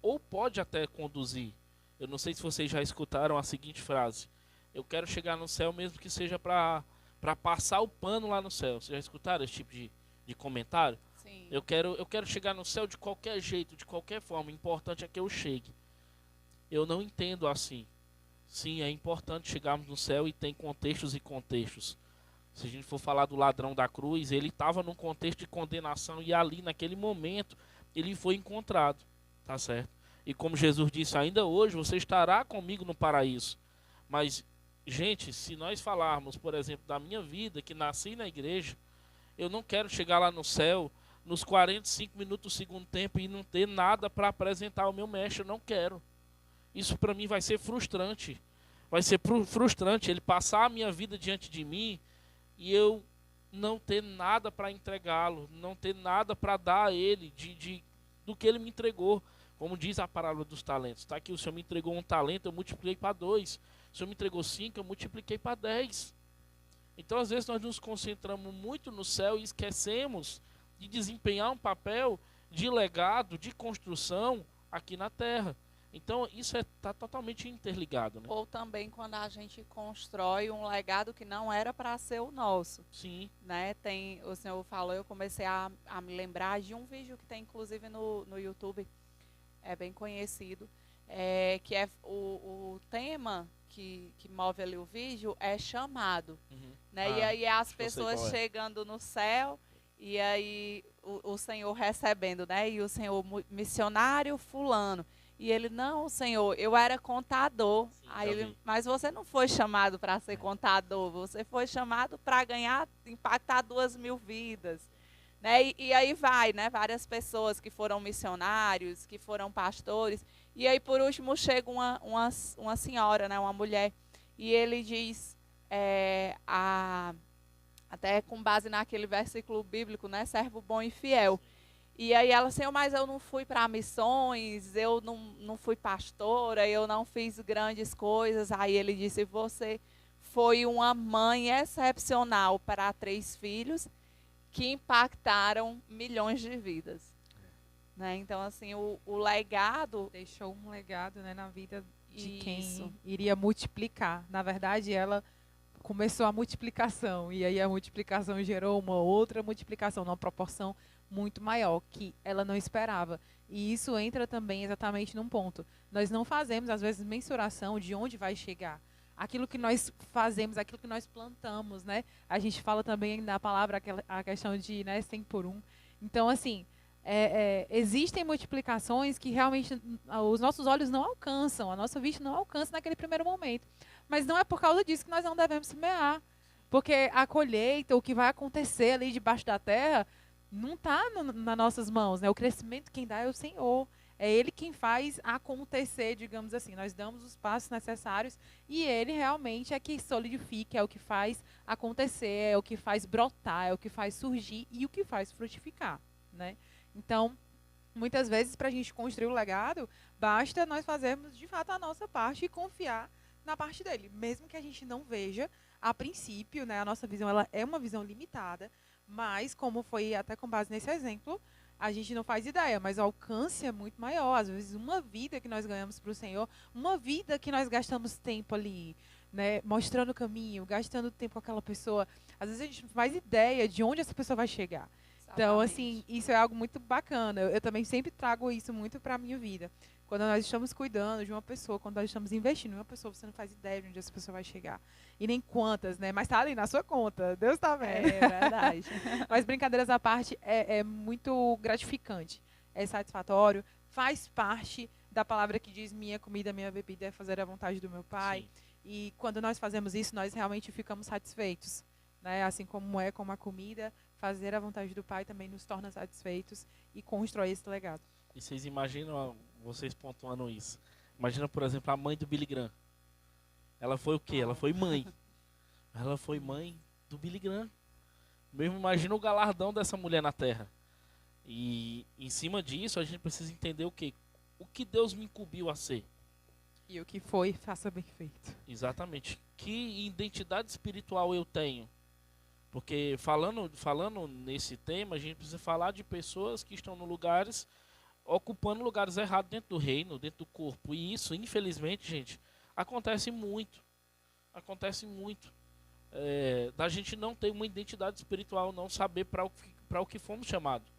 Ou pode até conduzir. Eu não sei se vocês já escutaram a seguinte frase: eu quero chegar no céu mesmo que seja para passar o pano lá no céu. Vocês já escutaram esse tipo de comentário? Sim. Eu quero chegar no céu de qualquer jeito, de qualquer forma. O importante é que eu chegue. Eu não entendo assim. Sim, é importante chegarmos no céu e tem contextos e contextos. Se a gente for falar do ladrão da cruz, ele estava num contexto de condenação e ali, naquele momento, ele foi encontrado. Tá certo? E como Jesus disse, ainda hoje você estará comigo no paraíso. Mas, gente, se nós falarmos, por exemplo, da minha vida, que nasci na igreja, eu não quero chegar lá no céu, nos 45 minutos do segundo tempo, e não ter nada para apresentar ao meu mestre. Eu não quero. Isso para mim vai ser frustrante. Vai ser frustrante ele passar a minha vida diante de mim e eu não ter nada para entregá-lo, não ter nada para dar a ele do que ele me entregou. Como diz a parábola dos talentos. Está aqui, o Senhor me entregou um talento, eu multipliquei para 2. O Senhor me entregou 5, eu multipliquei para 10. Então, às vezes, nós nos concentramos muito no céu e esquecemos de desempenhar um papel de legado, de construção aqui na terra. Então, isso está totalmente interligado, né? Ou também quando a gente constrói um legado que não era para ser o nosso. Sim. Né? O senhor falou, eu comecei a me lembrar de um vídeo que tem, inclusive, no YouTube. É bem conhecido, que é o tema que move ali o vídeo é chamado, né? E aí as pessoas chegando no céu e aí o Senhor recebendo, né? E o Senhor missionário fulano. E ele, não, Senhor, eu era contador. Sim, aí ele, mas você não foi chamado para ser contador, você foi chamado para impactar 2.000 vidas. Né? E aí vai, né? Várias pessoas que foram missionários, que foram pastores. E aí, por último, chega uma senhora, né? Uma mulher. E ele diz, até com base naquele versículo bíblico, né? Servo bom e fiel. E aí ela, Senhor, mas eu não fui para missões, eu não fui pastora, eu não fiz grandes coisas. Aí ele disse, você foi uma mãe excepcional para 3 filhos, que impactaram milhões de vidas. Né? Então, assim, o legado... Deixou um legado, né, na vida de Isso. quem iria multiplicar. Na verdade, ela começou a multiplicação, e aí a multiplicação gerou uma outra multiplicação, numa proporção muito maior, que ela não esperava. E isso entra também exatamente num ponto. Nós não fazemos, às vezes, mensuração de onde vai chegar. Aquilo que nós fazemos, aquilo que nós plantamos, né? A gente fala também na palavra a questão de, né, 100 por 1. Então, assim, existem multiplicações que realmente os nossos olhos não alcançam, a nossa vista não alcança naquele primeiro momento. Mas não é por causa disso que nós não devemos semear. Porque a colheita, o que vai acontecer ali debaixo da terra, não está nas nossas mãos, né? O crescimento quem dá é o Senhor. É Ele quem faz acontecer, digamos assim. Nós damos os passos necessários e Ele realmente é que solidifica, é o que faz acontecer, é o que faz brotar, é o que faz surgir e o que faz frutificar, né? Então, muitas vezes, para a gente construir o legado, basta nós fazermos, de fato, a nossa parte e confiar na parte dele. Mesmo que a gente não veja, a princípio, né, a nossa visão ela é uma visão limitada, mas, como foi até com base nesse exemplo, a gente não faz ideia, mas o alcance é muito maior. Às vezes, uma vida que nós ganhamos para o Senhor, uma vida que nós gastamos tempo ali, né, mostrando o caminho, gastando tempo com aquela pessoa, às vezes a gente não faz ideia de onde essa pessoa vai chegar. Então, assim, isso é algo muito bacana. Eu também sempre trago isso muito para a minha vida. Quando nós estamos cuidando de uma pessoa, quando nós estamos investindo em uma pessoa, você não faz ideia de onde essa pessoa vai chegar. E nem quantas, né? Mas tá ali na sua conta. Deus tá vendo. É verdade. Mas brincadeiras à parte, é muito gratificante. É satisfatório. Faz parte da palavra que diz: minha comida, minha bebida é fazer a vontade do meu Pai. Sim. E quando nós fazemos isso, nós realmente ficamos satisfeitos. Né? Assim como a comida, fazer a vontade do Pai também nos torna satisfeitos e constrói esse legado. E vocês imaginam, vocês pontuando isso, imagina, por exemplo, a mãe do Billy Graham. Ela foi o quê? Ela foi mãe. Ela foi mãe do Billy Graham. Mesmo imagina o galardão dessa mulher na terra. E em cima disso, a gente precisa entender o quê? O que Deus me incumbiu a ser. E o que foi, faça bem feito. Exatamente. Que identidade espiritual eu tenho? Porque falando nesse tema, a gente precisa falar de pessoas que estão no lugares, ocupando lugares errados dentro do reino, dentro do corpo. E isso, infelizmente, gente, acontece muito. Acontece muito. Da gente não ter uma identidade espiritual, não saber para o que fomos chamados.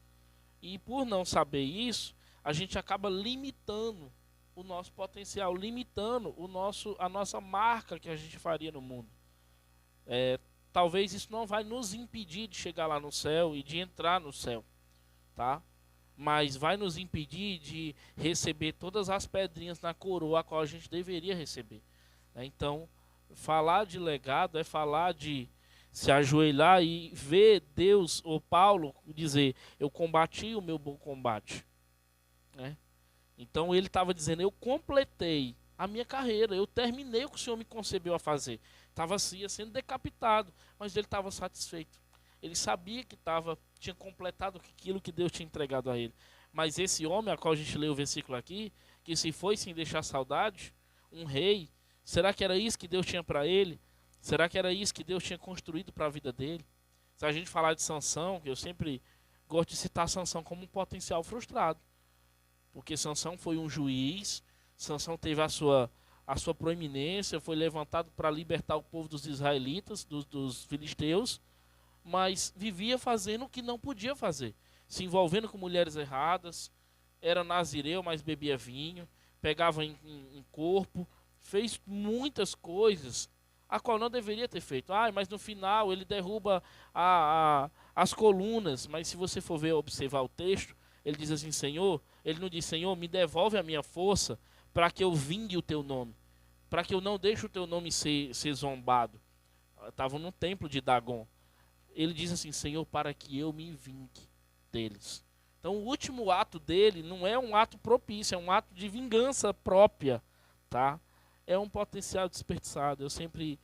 E por não saber isso, a gente acaba limitando o nosso potencial, limitando a nossa marca que a gente faria no mundo. Talvez isso não vai nos impedir de chegar lá no céu e de entrar no céu, tá? Mas vai nos impedir de receber todas as pedrinhas na coroa a qual a gente deveria receber. Né? Então, falar de legado é falar de se ajoelhar e ver Deus, ou Paulo, dizer: eu combati o meu bom combate. Né? Então, ele estava dizendo: eu completei a minha carreira, eu terminei o que o Senhor me concebeu a fazer. Estava sendo decapitado, mas ele estava satisfeito. Ele sabia que tinha completado aquilo que Deus tinha entregado a ele. Mas esse homem, a qual a gente lê o versículo aqui, que se foi sem deixar saudade, um rei, será que era isso que Deus tinha para ele? Será que era isso que Deus tinha construído para a vida dele? Se a gente falar de Sansão, que eu sempre gosto de citar Sansão como um potencial frustrado. Porque Sansão foi um juiz, Sansão teve a sua proeminência, foi levantado para libertar o povo dos israelitas, dos filisteus, mas vivia fazendo o que não podia fazer, se envolvendo com mulheres erradas, era nazireu, mas bebia vinho, pegava em corpo, fez muitas coisas a qual não deveria ter feito. Mas no final ele derruba as colunas, mas se você for observar o texto, ele diz assim: Senhor, ele não diz: Senhor, me devolve a minha força para que eu vingue o teu nome, para que eu não deixe o teu nome ser zombado. Estavam no templo de Dagon. Ele diz assim: Senhor, para que eu me vingue deles. Então o último ato dele não é um ato propício, é um ato de vingança própria, tá? É um potencial desperdiçado. Eu sempre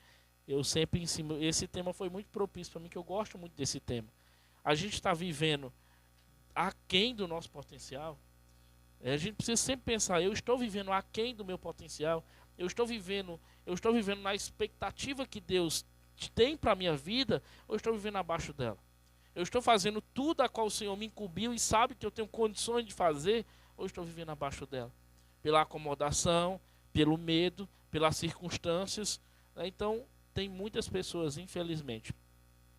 ensino. Esse tema foi muito propício para mim, que eu gosto muito desse tema. A gente está vivendo aquém do nosso potencial. A gente precisa sempre pensar: eu estou vivendo aquém do meu potencial, eu estou vivendo na expectativa que Deus tem para a minha vida, ou estou vivendo abaixo dela? Eu estou fazendo tudo a qual o Senhor me incumbiu e sabe que eu tenho condições de fazer, ou estou vivendo abaixo dela? Pela acomodação, pelo medo, pelas circunstâncias, né? Então, tem muitas pessoas, infelizmente,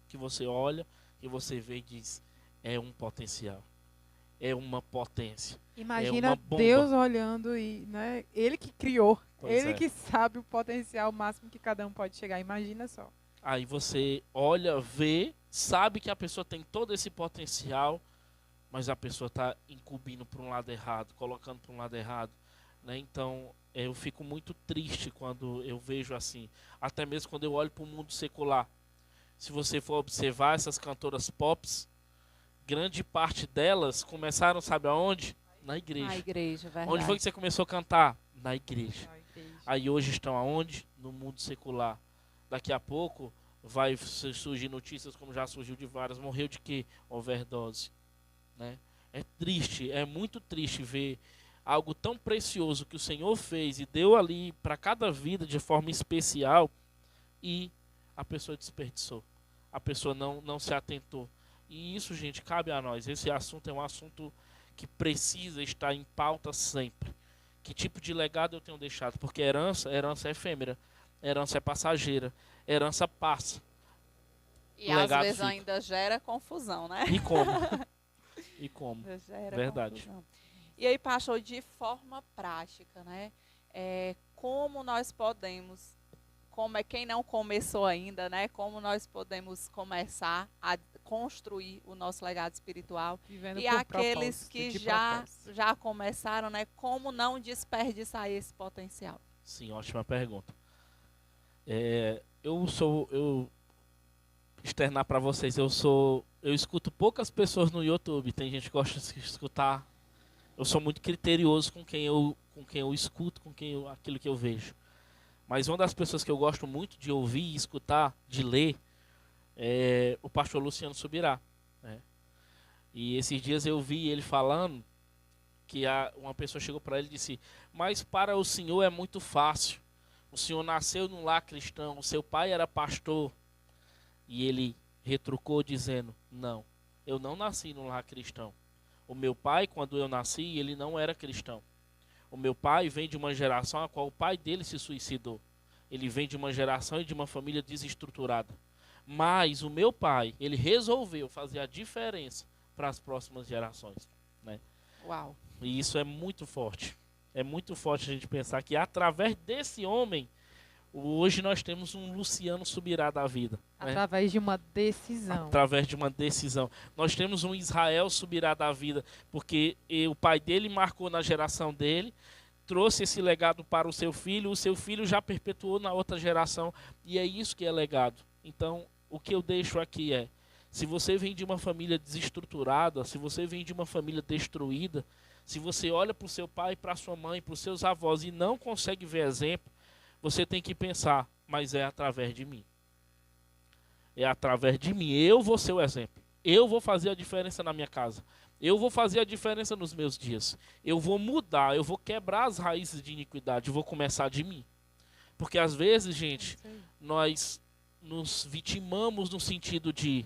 que você olha e você vê e diz, é um potencial, é uma potência. Imagina é uma bomba. Deus olhando e, né, ele que criou, Pois ele é. que sabe o potencial máximo que cada um pode chegar. Imagina só. Aí você olha, vê, sabe que a pessoa tem todo esse potencial, mas a pessoa está incumbindo para um lado errado, colocando para um lado errado, né? Então, eu fico muito triste quando eu vejo assim, até mesmo quando eu olho para o mundo secular. Se você for observar essas cantoras pops, grande parte delas começaram, sabe aonde? Na igreja. Na igreja, verdade. Onde foi que você começou a cantar? Na igreja. Ai, Deus. Aí hoje estão aonde? No mundo secular. Daqui a pouco vai surgir notícias, como já surgiu de várias. Morreu de quê? Overdose. Né? É triste, é muito triste ver algo tão precioso que o Senhor fez e deu ali para cada vida de forma especial e a pessoa desperdiçou. A pessoa não se atentou. E isso, gente, cabe a nós. Esse assunto é um assunto que precisa estar em pauta sempre. Que tipo de legado eu tenho deixado? Porque herança é efêmera. Herança é passageira. Herança passa. E o às legado vezes fica. ainda gera confusão, né? E como? E como? Gera Verdade. confusão. E aí, pastor, de forma prática, né? Como nós podemos, quem não começou ainda, né? Como nós podemos começar a construir o nosso legado espiritual? Vivendo E por aqueles propósito, que de já propósito. começaram, né? Como não desperdiçar esse potencial? Sim, ótima pergunta. Eu externar para vocês, eu escuto poucas pessoas no YouTube. Tem gente que gosta de escutar. Eu sou muito criterioso com quem eu escuto, aquilo que eu vejo. Mas uma das pessoas que eu gosto muito de ouvir, escutar, de ler, é o pastor Luciano Subirá, né? E esses dias eu vi ele falando que uma pessoa chegou para ele e disse: mas para o senhor é muito fácil. O senhor nasceu num lar cristão, o seu pai era pastor. E ele retrucou dizendo: não, eu não nasci num lar cristão. O meu pai, quando eu nasci, ele não era cristão. O meu pai vem de uma geração a qual o pai dele se suicidou. Ele vem de uma geração e de uma família desestruturada. Mas o meu pai, ele resolveu fazer a diferença para as próximas gerações, né? Uau! E isso é muito forte. É muito forte a gente pensar que através desse homem, hoje nós temos um Luciano Subirá da vida, né? Através de uma decisão. Através de uma decisão. Nós temos um Israel Subirá da vida, porque o pai dele marcou na geração dele, trouxe esse legado para o seu filho já perpetuou na outra geração, e é isso que é legado. Então, o que eu deixo aqui é, se você vem de uma família desestruturada, se você vem de uma família destruída, se você olha para o seu pai, para a sua mãe, para os seus avós e não consegue ver exemplo, você tem que pensar, mas é através de mim. É através de mim. Eu vou ser o exemplo. Eu vou fazer a diferença na minha casa. Eu vou fazer a diferença nos meus dias. Eu vou mudar, eu vou quebrar as raízes de iniquidade. Eu vou começar de mim. Porque às vezes, gente, nós nos vitimamos no sentido de: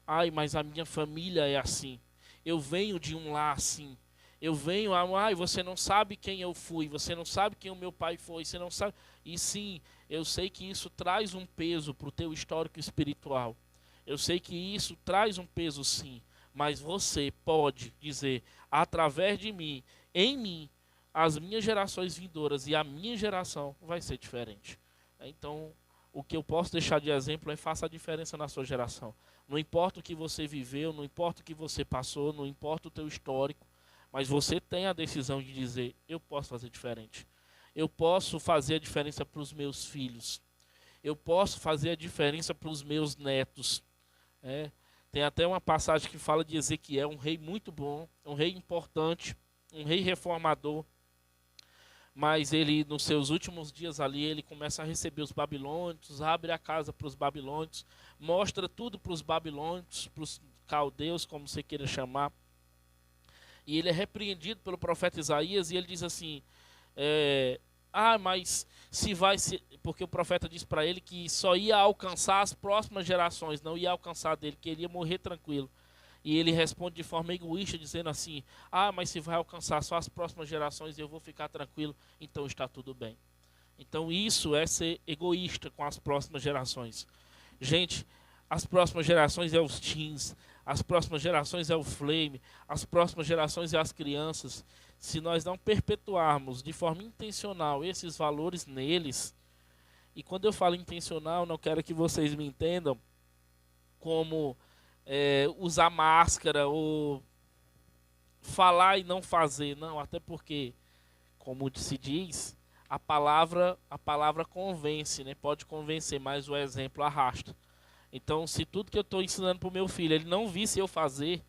ai, mas a minha família é assim. Eu venho de um lar assim. Eu venho, ai, você não sabe quem eu fui. Você não sabe quem o meu pai foi. Você não sabe. E sim, eu sei que isso traz um peso para o teu histórico espiritual. Eu sei que isso traz um peso sim. Mas você pode dizer, através de mim, em mim, as minhas gerações vindouras e a minha geração vai ser diferente. Então, o que eu posso deixar de exemplo é: faça a diferença na sua geração. Não importa o que você viveu, não importa o que você passou, não importa o teu histórico, mas você tem a decisão de dizer: eu posso fazer diferente. Eu posso fazer a diferença para os meus filhos. Eu posso fazer a diferença para os meus netos. Tem até uma passagem que fala de Ezequiel, um rei muito bom, um rei importante, um rei reformador. Mas ele, nos seus últimos dias ali, ele começa a receber os babilônios, abre a casa para os babilônios, mostra tudo para os babilônios, para os caldeus, como você queira chamar. E ele é repreendido pelo profeta Isaías e ele diz assim: mas porque o profeta disse para ele que só ia alcançar as próximas gerações, não ia alcançar dele, que ele ia morrer tranquilo. E ele responde de forma egoísta, dizendo assim: mas se vai alcançar só as próximas gerações, eu vou ficar tranquilo, então está tudo bem. Então isso é ser egoísta com as próximas gerações. Gente, as próximas gerações é os teens, as próximas gerações é o flame, as próximas gerações é as crianças. Se nós não perpetuarmos de forma intencional esses valores neles, e quando eu falo intencional, não quero que vocês me entendam como usar máscara ou falar e não fazer, não, até porque, como se diz, a palavra convence, né? Pode convencer, mas o exemplo arrasta. Então, se tudo que eu estou ensinando para o meu filho, ele não visse eu fazer,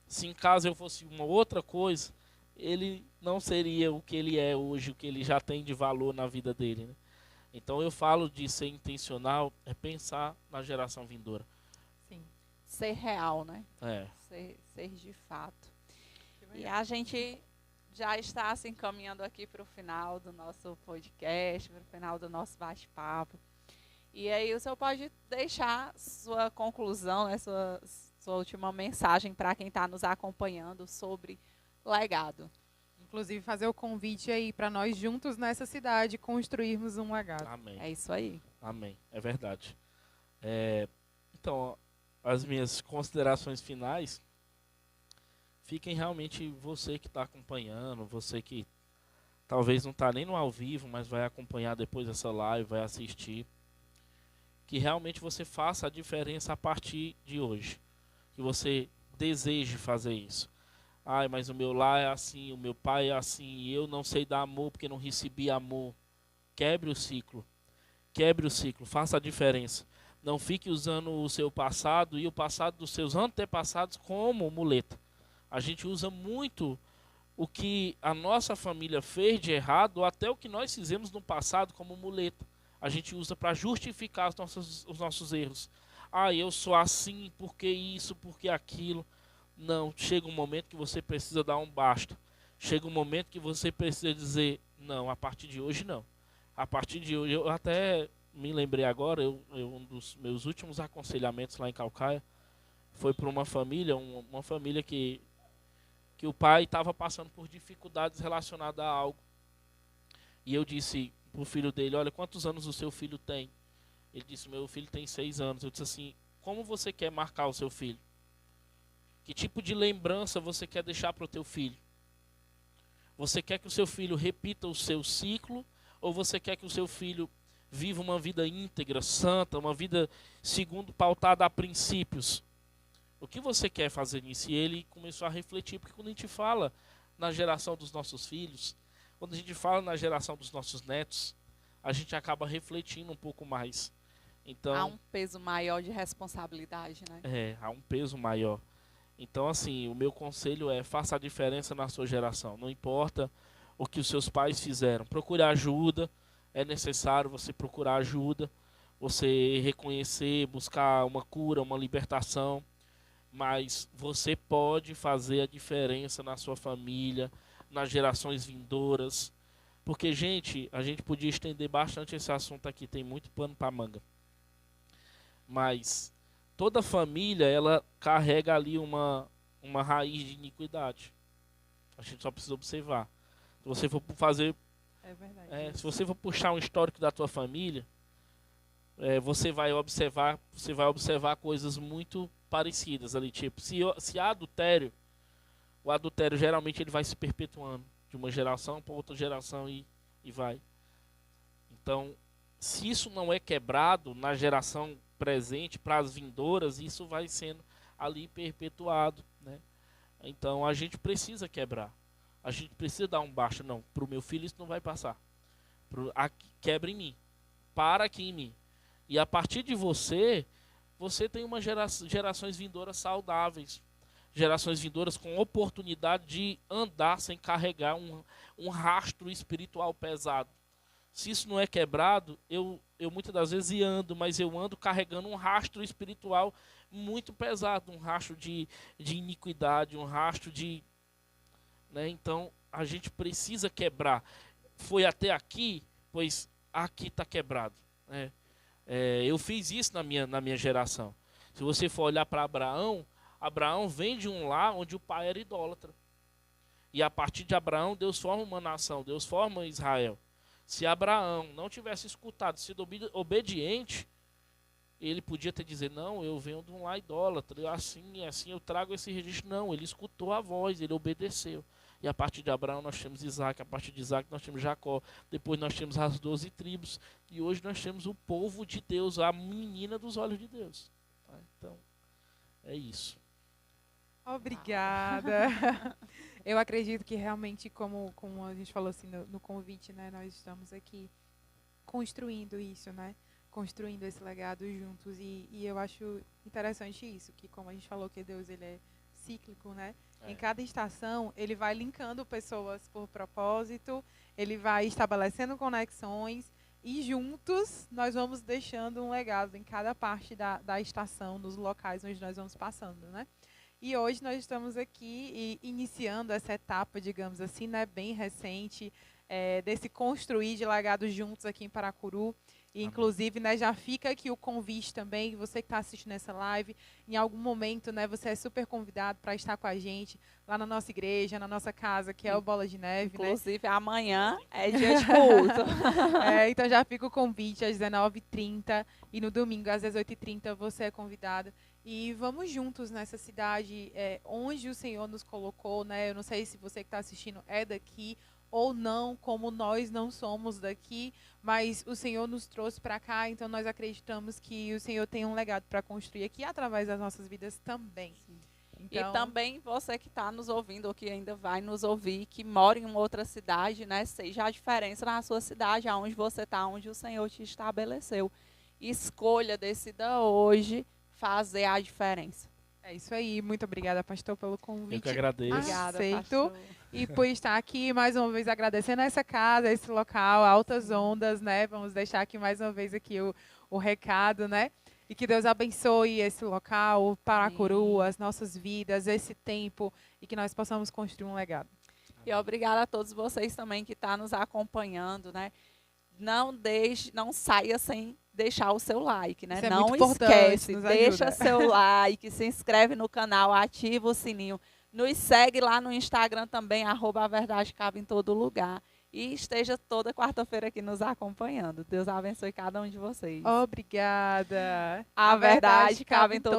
se em casa eu fosse uma outra coisa, ele não seria o que ele é hoje, o que ele já tem de valor na vida dele, né? Então eu falo de ser intencional, é pensar na geração vindoura. Sim. Ser real, né? Ser de fato. E a gente já está se encaminhando aqui para o final do nosso podcast, para o final do nosso bate-papo. E aí o senhor pode deixar sua conclusão, né, sua última mensagem para quem está nos acompanhando sobre legado. Inclusive fazer o convite aí para nós juntos nessa cidade construirmos um legado. Amém. É isso aí. Amém. É verdade. Então, as minhas considerações finais, fiquem realmente você que está acompanhando, você que talvez não está nem no ao vivo, mas vai acompanhar depois essa live, vai assistir, que realmente você faça a diferença a partir de hoje, que você deseje fazer isso. Mas o meu lar é assim, o meu pai é assim, e eu não sei dar amor porque não recebi amor. Quebre o ciclo, faça a diferença. Não fique usando o seu passado e o passado dos seus antepassados como muleta. A gente usa muito o que a nossa família fez de errado, ou até o que nós fizemos no passado como muleta. A gente usa para justificar os nossos erros. Eu sou assim, porque isso, porque aquilo. Não, chega um momento que você precisa dar um basta. Chega um momento que você precisa dizer, não, a partir de hoje não. A partir de hoje, eu até me lembrei agora, um dos meus últimos aconselhamentos lá em Caucaia foi para uma família que o pai estava passando por dificuldades relacionadas a algo. E eu disse para o filho dele, olha, quantos anos o seu filho tem? Ele disse, meu filho tem 6 anos. Eu disse assim, como você quer marcar o seu filho? Que tipo de lembrança você quer deixar para o teu filho? Você quer que o seu filho repita o seu ciclo? Ou você quer que o seu filho viva uma vida íntegra, santa, uma vida segundo pautada a princípios? O que você quer fazer nisso? E ele começou a refletir, porque quando a gente fala na geração dos nossos filhos, quando a gente fala na geração dos nossos netos, a gente acaba refletindo um pouco mais. Então, há um peso maior de responsabilidade, né? Há um peso maior. Então, assim, o meu conselho é, faça a diferença na sua geração. Não importa o que os seus pais fizeram. Procure ajuda. É necessário você procurar ajuda. Você reconhecer, buscar uma cura, uma libertação. Mas você pode fazer a diferença na sua família, nas gerações vindouras. Porque, gente, a gente podia estender bastante esse assunto aqui. Tem muito pano para manga. Mas toda família, ela carrega ali uma raiz de iniquidade. A gente só precisa observar. Se você for fazer... É verdade. Se você for puxar um histórico da tua família, você vai observar coisas muito parecidas ali. Tipo, se há adultério, o adultério geralmente ele vai se perpetuando de uma geração para outra geração e vai. Então, se isso não é quebrado na geração presente para as vindouras, isso vai sendo ali perpetuado, né? Então a gente precisa quebrar, a gente precisa dar um basta. Não, para o meu filho isso não vai passar. Quebra em mim, para aqui em mim. E a partir de você tem uma gerações vindouras saudáveis, gerações vindouras com oportunidade de andar sem carregar um rastro espiritual pesado. Se isso não é quebrado, eu muitas das vezes ando, mas eu ando carregando um rastro espiritual muito pesado, um rastro de iniquidade, um rastro de... né? Então, a gente precisa quebrar. Foi até aqui, pois aqui está quebrado. Né? Eu fiz isso na minha geração. Se você for olhar para Abraão, Abraão vem de um lar onde o pai era idólatra. E a partir de Abraão, Deus forma uma nação, Deus forma Israel. Se Abraão não tivesse escutado, sido obediente, ele podia ter dizer, não, eu venho de um lar idólatra, assim eu trago esse registro. Não, ele escutou a voz, ele obedeceu. E a partir de Abraão nós temos Isaac, a partir de Isaac nós temos Jacó, depois nós temos as 12 tribos, e hoje nós temos o povo de Deus, a menina dos olhos de Deus. Tá? Então, é isso. Obrigada. Eu acredito que realmente, como a gente falou assim no convite, né, nós estamos aqui construindo isso, né? Construindo esse legado juntos. E eu acho interessante isso, que como a gente falou que Deus ele é cíclico, né? Em cada estação, ele vai linkando pessoas por propósito, ele vai estabelecendo conexões e juntos nós vamos deixando um legado em cada parte da estação, nos locais onde nós vamos passando, né? E hoje nós estamos aqui iniciando essa etapa, digamos assim, né, bem recente, desse construir de legados juntos aqui em Paracuru. E, inclusive, né, já fica aqui o convite também, você que está assistindo essa live, em algum momento, né, você é super convidado para estar com a gente lá na nossa igreja, na nossa casa, que é o Bola de Neve. Inclusive, né? Amanhã é dia de culto. Então já fica o convite às 19h30 e no domingo às 18h30 você é convidado. E vamos juntos nessa cidade onde o Senhor nos colocou, né? Eu não sei se você que está assistindo é daqui ou não, como nós não somos daqui, mas o Senhor nos trouxe para cá, então nós acreditamos que o Senhor tem um legado para construir aqui através das nossas vidas também. Então, e também você que está nos ouvindo ou que ainda vai nos ouvir, que mora em uma outra cidade, né? Seja a diferença na sua cidade, aonde você está, onde o Senhor te estabeleceu. Escolha, decida hoje fazer a diferença. É isso aí. Muito obrigada, pastor, pelo convite. Eu que agradeço. Obrigada, pastor. E por estar aqui, mais uma vez, agradecendo essa casa, esse local, Altas Ondas, né? Vamos deixar aqui mais uma vez aqui o recado, né? E que Deus abençoe esse local, Paracuru, as nossas vidas, esse tempo, e que nós possamos construir um legado. E obrigada a todos vocês também que estão nos acompanhando, né? Não saia sem deixar o seu like, né? Não esquece, deixa seu like, se inscreve no canal, ativa o sininho. Nos segue lá no Instagram também, @averdade_cabe em todo lugar. E esteja toda quarta-feira aqui nos acompanhando. Deus abençoe cada um de vocês. Obrigada. A verdade cabe em todo lugar.